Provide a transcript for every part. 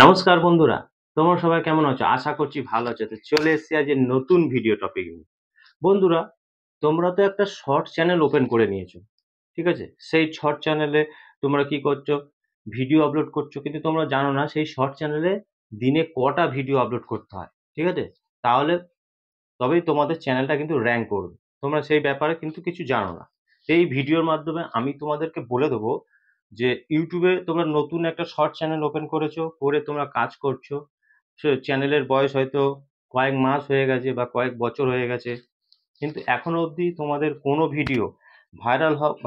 নমস্কার বন্ধুরা, তোমরা সবাই কেমন আছো? আশা করছি ভালো আছো। তো চলে এসেছি আজ নতুন ভিডিও টপিক নিয়ে। বন্ধুরা, তোমরা তো একটা শর্ট চ্যানেল ওপেন করে নিয়েছো, ঠিক আছে? সেই শর্ট চ্যানেলে তোমরা কি করছো? ভিডিও আপলোড করছো, কিন্তু তোমরা জানো না সেই শর্ট চ্যানেলে দিনে কটা ভিডিও আপলোড করতে হয়, ঠিক আছে? তাহলে তবেই তোমাদের চ্যানেলটা কিন্তু র্যাঙ্ক করবে। তোমরা সেই ব্যাপারে কিন্তু কিছু জানো না। এই ভিডিওর মাধ্যমে আমি তোমাদেরকে বলে দেবো যে ইউটিউবে তোমরা নতুন একটা শর্ট চ্যানেল ওপেন করেছো, করে তোমরা কাজ করছো। সে চ্যানেলের বয়স হয়তো কয়েক মাস হয়ে গেছে বা কয়েক বছর হয়ে গেছে, কিন্তু এখনো অবধি তোমাদের কোনো ভিডিও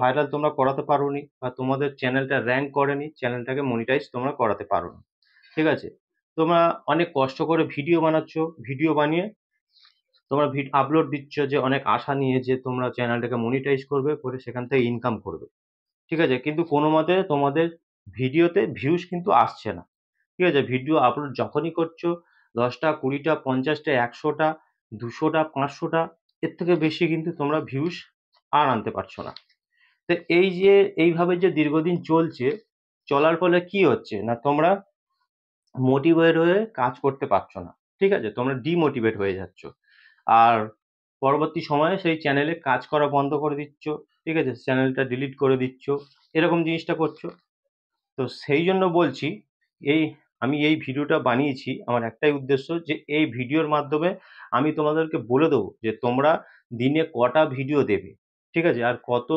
ভাইরাল তোমরা করাতে পারোনি, বা তোমাদের চ্যানেলটা র্যাঙ্ক করেনি, চ্যানেলটাকে মনিটাইজ তোমরা করাতে পারোনি, ঠিক আছে? তোমরা অনেক কষ্ট করে ভিডিও বানাচ্ছ, ভিডিও বানিয়ে তোমরা আপলোড দিচ্ছ যে অনেক আশা নিয়ে যে তোমরা চ্যানেলটাকে মনিটাইজ করবে, করে সেখান থেকে ইনকাম করবে, ঠিক আছে? কিন্তু কোনো মতে তোমাদের ভিডিওতে ভিউজ কিন্তু আসছে না, ঠিক আছে? ভিডিও আপলোড যখনই করছো 10টা 20টা 50টা 100টা 200টা 500টা, এর থেকে বেশি কিন্তু তোমরা ভিউজ আর আনতে পারছো না। তো এই যে এইভাবে যে দীর্ঘদিন চলছে, চলার ফলে কি হচ্ছে না, তোমরা মোটিভেট হয়ে কাজ করতে পারছো না, ঠিক আছে? তোমরা ডিমোটিভেট হয়ে যাচ্ছ। আর পরবর্তী সময়ে সেই চ্যানেলে কাজ করা বন্ধ করে দিচ্ছ, ঠিক আছে? চ্যানেলটা ডিলিট করে দিচ্ছ, এরকম জিনিসটা করছো। তো সেই জন্য বলছি, এই আমি এই ভিডিওটা বানিয়েছি আমার একটাই উদ্দেশ্য, যে এই ভিডিওর মাধ্যমে আমি তোমাদেরকে বলে দেবো যে তোমরা দিনে কটা ভিডিও দেবে, ঠিক আছে? আর কত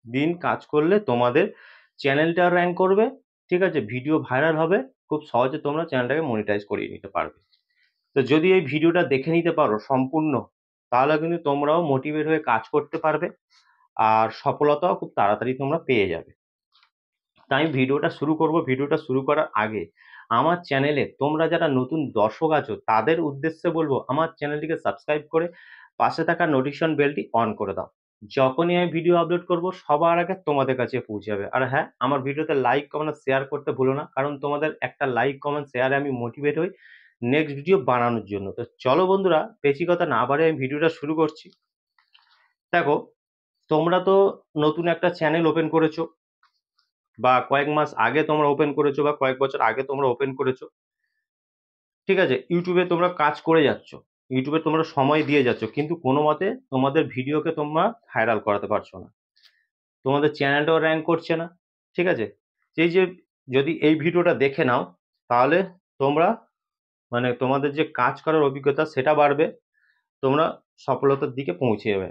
দিন কাজ করলে তোমাদের চ্যানেলটা র্যাঙ্ক করবে, ঠিক আছে? ভিডিও ভাইরাল হবে, খুব সহজে তোমরা চ্যানেলটাকে মনিটাইজ করিয়ে নিতে পারবে। তো যদি এই ভিডিওটা দেখে নিতে পারো সম্পূর্ণ, তাহলে কিন্তু তোমরাও মোটিভেট হয়ে কাজ করতে পারবে, আর সফলতাও খুব তাড়াতাড়ি তোমরা পেয়ে যাবে। তাই আমি ভিডিওটা শুরু করব। ভিডিওটা শুরু করার আগে আমার চ্যানেলে তোমরা যারা নতুন দর্শক আছো তাদের উদ্দেশ্যে বলবো, আমার চ্যানেলটিকে সাবস্ক্রাইব করে পাশে থাকা নোটিফিকেশন বেলটি অন করে দাও। যখনই আমি ভিডিও আপলোড করব সবার আগে তোমাদের কাছে পৌঁছে যাবে। আর হ্যাঁ, আমার ভিডিওতে লাইক কমেন্ট শেয়ার করতে ভুলো না, কারণ তোমাদের একটা লাইক কমেন্ট শেয়ারে আমি মোটিভেট হই নেক্সট ভিডিও বানানোর জন্য। তো চলো বন্ধুরা, বেশি কথা না বাড়িয়ে আমি ভিডিওটা শুরু করছি। দেখো, তোমরা তো নতুন একটা চ্যানেল ওপেন করেছো, বা কয়েক মাস আগে তোমরা ওপেন করেছো, বা কয়েক বছর আগে তোমরা ওপেন করেছো, ঠিক আছে? ইউটিউবে তোমরা কাজ করে যাচ্ছ, ইউটিউবে তোমরা সময় দিয়ে যাচ্ছ, কিন্তু কোনো মতে তোমাদের ভিডিওকে তোমরা ভাইরাল করাতে পারছো না, তোমাদের চ্যানেলটাও র্যাঙ্ক করছে না, ঠিক আছে? এই যে যদি এই ভিডিওটা দেখে নাও, তাহলে তোমরা মানে তোমাদের যে কাজ করার অভিজ্ঞতা সেটা বাড়বে, তোমরা সফলতার দিকে পৌঁছে যাবে।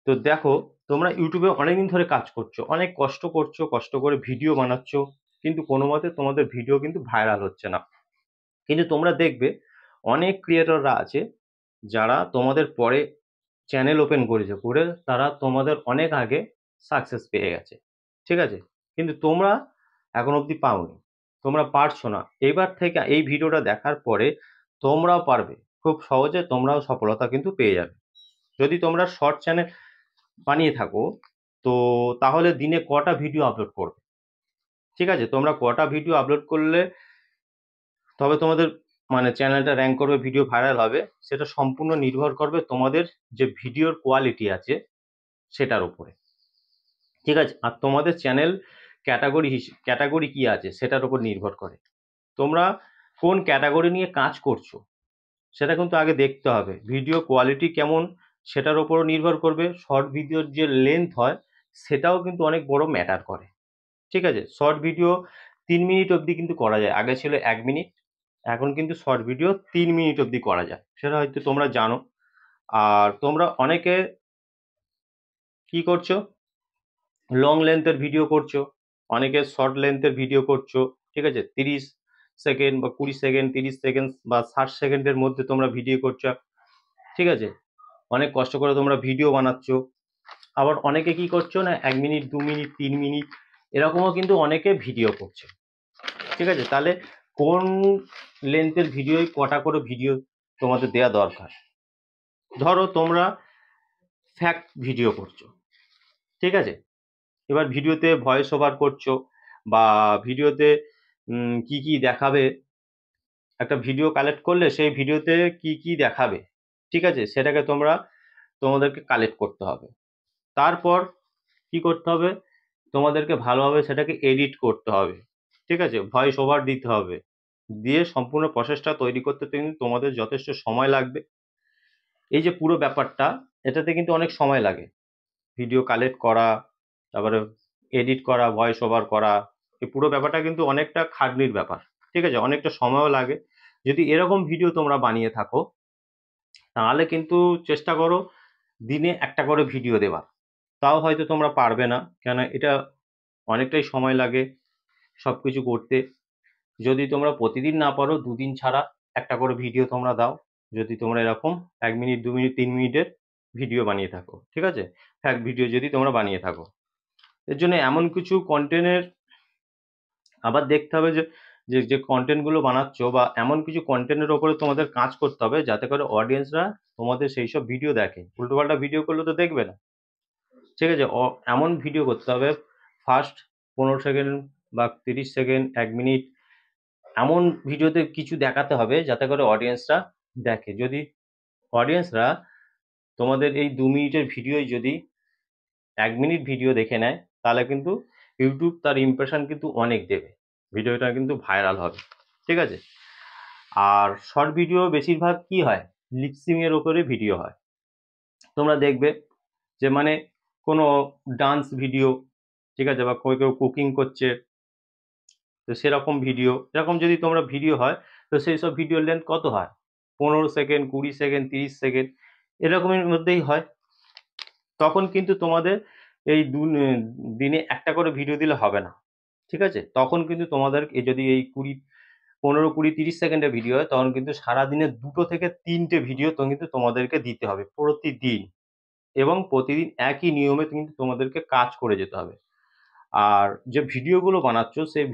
তো দেখো, তোমরা ইউটিউবে অনেকদিন ধরে কাজ করছো, অনেক কষ্ট করছো, কষ্ট করে ভিডিও বানাচ্ছো, কিন্তু কোনো মতে তোমাদের ভিডিও কিন্তু ভাইরাল হচ্ছে না। কিন্তু তোমরা দেখবে অনেক ক্রিয়েটররা আছে যারা তোমাদের পরে চ্যানেল ওপেন করেছে, করে তারা তোমাদের অনেক আগে সাকসেস পেয়ে গেছে, ঠিক আছে? কিন্তু তোমরা এখন অবধি পাওনি, তোমরা পারছো না। এবার থেকে এই ভিডিওটা দেখার পরে তোমরাও পারবে, খুব সহজে তোমরাও সফলতা কিন্তু পেয়ে যাবে। যদি তোমরা শর্ট চ্যানেল বানিয়ে থাকো, তো তাহলে দিনে কটা ভিডিও আপলোড করবে, ঠিক আছে? তোমরা কটা ভিডিও আপলোড করলে তবে তোমাদের মানে চ্যানেলটা র্যাঙ্ক করবে, ভিডিও ভাইরাল হবে, সেটা সম্পূর্ণ নির্ভর করবে তোমাদের যে ভিডিওর কোয়ালিটি আছে সেটার উপরে, ঠিক আছে? আর তোমাদের চ্যানেল ক্যাটাগরি কি আছে সেটার উপর নির্ভর করে। তোমরা কোন ক্যাটাগরি নিয়ে কাজ করছো সেটা কিন্তু আগে দেখতে হবে। ভিডিও কোয়ালিটি কেমন সেটার উপরও নির্ভর করবে। শর্ট ভিডিওর যে লেন্থ হয় সেটাও কিন্তু অনেক বড় ম্যাটার করে, ঠিক আছে? শর্ট ভিডিও 3 মিনিট অবধি কিন্তু করা যায়, আগে ছিল 1 মিনিট, এখন কিন্তু শর্ট ভিডিও 3 মিনিট অবধি করা যায়, সেটা হয়তো তোমরা জানো। আর তোমরা অনেকে কি করছো, লং লেন্থের ভিডিও করছো, অনেকে শর্ট লেন্থের ভিডিও করছো, ঠিক আছে? 30 সেকেন্ড বা 20 সেকেন্ড, 30 সেকেন্ড বা 60 সেকেন্ডের মধ্যে তোমরা ভিডিও করছো, ঠিক আছে? অনেক কষ্ট করে তোমরা ভিডিও বানাচ্ছো। আবার অনেকে কি করছো না, 1 মিনিট 2 মিনিট 3 মিনিট এরকমও কিন্তু অনেকে ভিডিও করছে, ঠিক আছে? তাহলে কোন লেন্থের ভিডিও, কটা করে ভিডিও তোমাদের দেওয়া দরকার? ধরো তোমরা ফ্যাক্ট ভিডিও করছো, ঠিক আছে? এবার ভিডিওতে ভয়েস ওভার করছো, বা ভিডিওতে কি কি দেখাবে, একটা ভিডিও কালেক্ট করলে সেই ভিডিওতে কি কি দেখাবে, ঠিক আছে? সেটাকে তোমাদেরকে কালেক্ট করতে হবে। তারপর কি করতে হবে, তোমাদেরকে ভালোভাবে সেটাকে এডিট করতে হবে, ঠিক আছে? ভয়েস ওভার দিতে হবে, দিয়ে সম্পূর্ণ প্রসেসটা তৈরি করতে কিন্তু তোমাদের যথেষ্ট সময় লাগবে। এই যে পুরো ব্যাপারটা, এটাতে কিন্তু অনেক সময় লাগে। ভিডিও কালেক্ট করা, তারপরে এডিট করা, ভয়েস ওভার করা, এই পুরো ব্যাপারটা কিন্তু অনেকটা খাটনির ব্যাপার। ঠিক আছে, অনেকটা সময়ও লাগে। যদি এরকম ভিডিও তোমরা বানিয়ে থাকো তাহলে কিন্তু চেষ্টা করো দিনে একটা করে ভিডিও দেওয়ার। তাও হয়তো তোমরা পারবে না, কেন এটা অনেকটাই সময় লাগে সবকিছু করতে। যদি তোমরা প্রতিদিন না পারো, দুদিন ছাড়া একটা করে ভিডিও তোমরা দাও। যদি তোমরা এরকম 1 মিনিট, 2 মিনিট, 3 মিনিটের ভিডিও বানিয়ে থাকো, ঠিক আছে, ফ্যাক্ট ভিডিও যদি তোমরা বানিয়ে থাকো, এর জন্য এমন কিছু কন্টেন্টের আবার দেখতে হবে যে যে যে কন্টেন্টগুলো বানাচ্ছ, বা এমন কিছু কন্টেন্টের ওপরে তোমাদের কাজ করতে হবে যাতে করে অডিয়েন্সরা তোমাদের সেই সব ভিডিও দেখে। উল্টোপাল্টা ভিডিও করলে তো দেখবে না। ঠিক আছে, এমন ভিডিও করতে হবে ফার্স্ট 15 সেকেন্ড বা 30 সেকেন্ড, 1 মিনিট, এমন ভিডিওতে কিছু দেখাতে হবে যাতে করে অডিয়েন্সরা দেখে। যদি অডিয়েন্সরা তোমাদের এই 2 মিনিটের ভিডিওই যদি 1 মিনিট ভিডিও দেখে নেয়, তাহলে কিন্তু ইউটিউব তার ইমপ্রেশন কিন্তু অনেক দেবে, ভিডিওটা কিন্তু ভাইরাল হবে। ঠিক আছে, আর শর্ট ভিডিও বেশিরভাগ কি হয়, লিপসিং এর ওপরে ভিডিও হয়। তোমরা দেখবে যে মানে কোনো ডান্স ভিডিও, ঠিক আছে, বা কেউ কুকিং করছে, তো সেরকম ভিডিও, এরকম যদি তোমরা ভিডিও হয়, তো সেই সব ভিডিওর লেন্থ কত হয়, 15 সেকেন্ড, 20 সেকেন্ড, 30 সেকেন্ড, এরকমের মধ্যেই হয়। তখন কিন্তু তোমাদের এই দিনে একটা করে ভিডিও দিলে হবে না। ঠিক আছে, তখন কিন্তু তোমাদের যদি এই 15, 20, 30 সেকেন্ডের ভিডিও হয়, তখন কিন্তু সারাদিনে 2 থেকে 3টে ভিডিও তো কিন্তু তোমাদেরকে দিতে হবে প্রতিদিন, এবং প্রতিদিন একই নিয়মে কিন্তু তোমাদেরকে কাজ করে যেতে হবে। আর যে ভিডিওগুলো বানাচ্ছ, সেই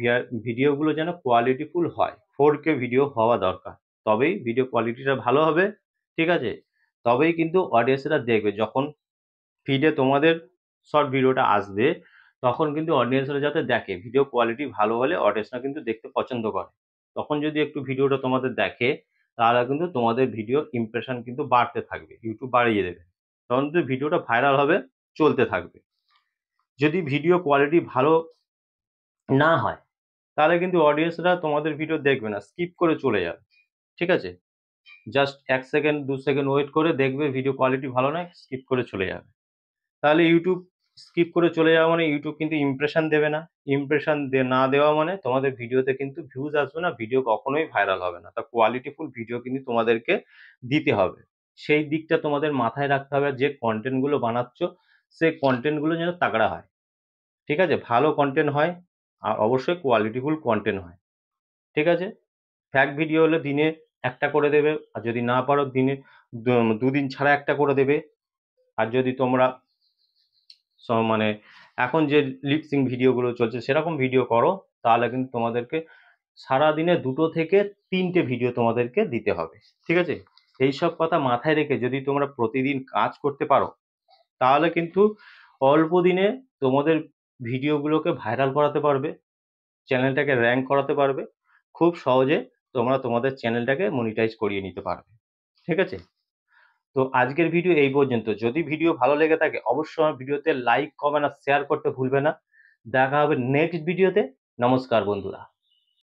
ভিডিওগুলো যেন কোয়ালিটিফুল হয়, 4K ভিডিও হওয়া দরকার, তবেই ভিডিও কোয়ালিটিটা ভালো হবে। ঠিক আছে, তবেই কিন্তু অডিয়েন্সরা দেখবে। যখন ফিডে তোমাদের শর্ট ভিডিওটা আসবে, তখন কিন্তু অডিয়েন্সরা যাতে দেখে, ভিডিও কোয়ালিটি ভালো হলে অডিয়েন্সরা কিন্তু দেখতে পছন্দ করে। তখন যদি একটু ভিডিওটা তোমাদের দেখে, তাহলে কিন্তু তোমাদের ভিডিও ইমপ্রেশন কিন্তু বাড়তে থাকবে, ইউটিউব বাড়িয়ে দেবে, তখন কিন্তু ভিডিওটা ভাইরাল হবে, চলতে থাকবে। যদি ভিডিও কোয়ালিটি ভালো না হয়, তাহলে কিন্তু অডিয়েন্সরা তোমাদের ভিডিও দেখবে না, স্কিপ করে চলে যাবে। ঠিক আছে, জাস্ট 1 সেকেন্ড, 2 সেকেন্ড ওয়েট করে দেখবে ভিডিও কোয়ালিটি ভালো নয়, স্কিপ করে চলে যাবে। তাহলে ইউটিউব স্কিপ করে চলে যাওয়া মানে ইউটিউব কিন্তু ইমপ্রেশন দেবে না। ইমপ্রেশন না দেওয়া মানে তোমাদের ভিডিওতে কিন্তু ভিউজ আসবে না, ভিডিও কখনোই ভাইরাল হবে না। তা কোয়ালিটিফুল ভিডিও কিন্তু তোমাদেরকে দিতে হবে। সেই দিকটা তোমাদের মাথায় রাখতে হবে, যে কন্টেন্টগুলো বানাচ্ছ সেই কন্টেন্টগুলো যেন তাগড়া হয়। ঠিক আছে, ভালো কন্টেন্ট হয়, আর অবশ্যই কোয়ালিটিফুল কন্টেন্ট হয়। ঠিক আছে, ফ্যাক্ট ভিডিও হলে দিনে একটা করে দেবে, আর যদি না পারো দিনে 2 দিন ছাড়া একটা করে দেবে। আর যদি তোমরা মানে এখন যে লিপসিং ভিডিওগুলো চলছে সেরকম ভিডিও করো, তাহলে কিন্তু তোমাদেরকে সারাদিনে 2 থেকে 3টে ভিডিও তোমাদেরকে দিতে হবে। ঠিক আছে, এইসব কথা মাথায় রেখে যদি তোমরা প্রতিদিন কাজ করতে পারো, তাহলে কিন্তু অল্প দিনে তোমাদের ভিডিওগুলোকে ভাইরাল করাতে পারবে, চ্যানেলটাকে র্যাঙ্ক করাতে পারবে, খুব সহজে তোমরা তোমাদের চ্যানেলটাকে মনিটাইজ করিয়ে নিতে পারবে। ঠিক আছে, তো আজকের ভিডিও এই পর্যন্ত। যদি ভিডিও ভালো লেগে থাকে, অবশ্যই আমার ভিডিওতে লাইক, কমেন্ট আর শেয়ার করতে ভুলবে না। দেখা হবে নেক্সট ভিডিওতে। নমস্কার বন্ধুরা।